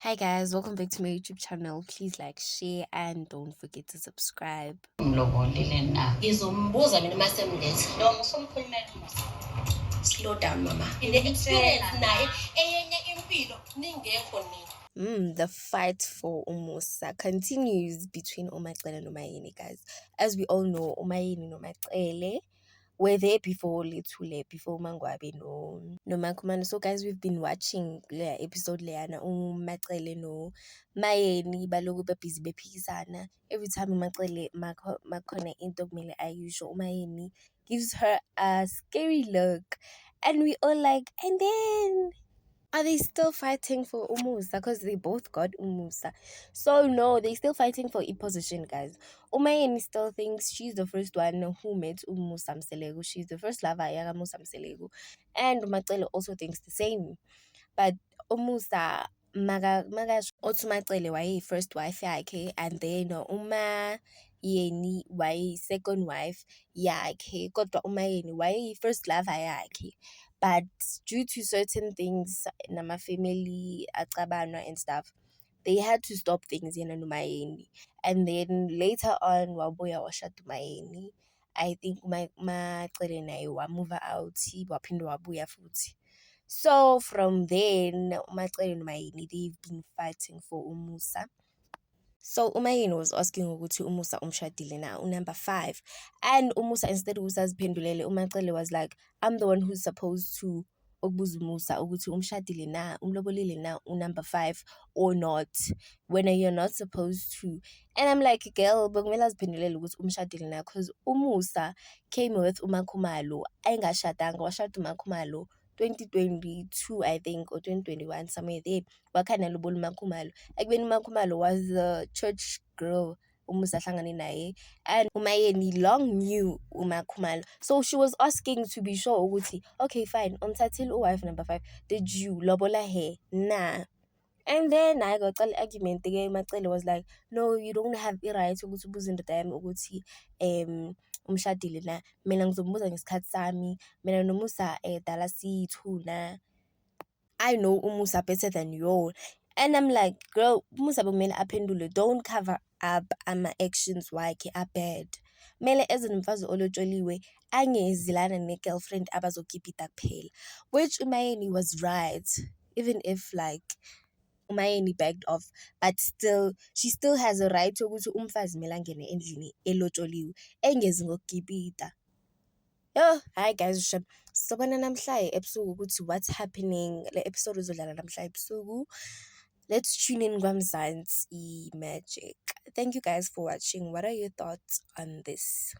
Hi guys, welcome back to my YouTube channel. Please like, share, and don't forget to subscribe. Ngilobonile na. Ngizombuza mina masemlethe. Lo musomkhulumela umusa. Slow down mama. Experience naye enye impilo ningekho nini. The fight for Umusa continues between Umacele and Umayeni, guys. As we all know, Umayeni and Umacele were there before Lethule, before Mangwabe no Makumana. So guys, we've been watching the episode Leana Umacele no Mayeni baloku busy bephikisana. Every time Umacele makhona into kumele ayisho, Umayeni gives her a scary look. And we all like, and then are they still fighting for Umusa? Because they both got Umusa. So no, they still fighting for a position, guys. Umayeni still thinks she's the first one who met Umusa Mselegu. She's the first lover Yaga Musa Mselegu. And Umacele also thinks the same. But Umusa maga Otumacele why first wife yakhe, and then Umayeni why second wife yakhe. Kodwa Umayeni why first lover yakhe. But due to certain things, nama family, acabana and stuff, they had to stop things in Umayeni. And then later on, wabuya washatu Umayeni. I think Macele naye move out, waphinde wabuya futhi. So from then, Macele and Umayeni, they've been fighting for Umusa. So Umayeni was asking ukuthi Umusa umshadile na number 5, and Umusa instead usaziphendulele Umacele was like, I'm the one who's supposed to ukubuza Umusa ukuthi umshadile na umlobolile na number 5 or not, when you're not supposed to. And I'm like, girl, bekumele aziphendulele ukuthi umshadile na, because Umusa came with uMakhumalo, ayingashadanga, washada uMakhumalo 2022 I think, or 2021, somewhere there. Wakhanda lobola uMakhumalo. Ekubeni uMakhumalo was the church girl Umusa ahlangane naye, and Umayeni long knew uMakhumalo. So she was asking to be sure ukuthi, okay fine, umthathile wife number 5, did you lobola her? Nah. And then I got an argument. The Macele was like, no, you don't have the right ukuthi ubuze indoda yami ukuthi umshadile na. Mina ngizombuza ngesikhathi sami. Mina noMusa dala siyithu na. I know Umusa better than you. And I'm like, girl, Umusa bekumele aphendule. Don't cover up ama-actions wakhe are-bad. Mele ezinomfazi olotsholiwe angezilana ne-girlfriend abazogibhida kuphela. Which Umayeni was right. Even if like Umayeni backed off, but still, she still has a right ukuthi umfazi kumele angene endlini elotsholiwe engezi ngokugibhida. Yo, hi guys, sobana namhla ebusuku ukuthi what's happening. Le episode izodlala namhla ebusuku. Let's tune in kwaMzansi Magic. Thank you guys for watching. What are your thoughts on this?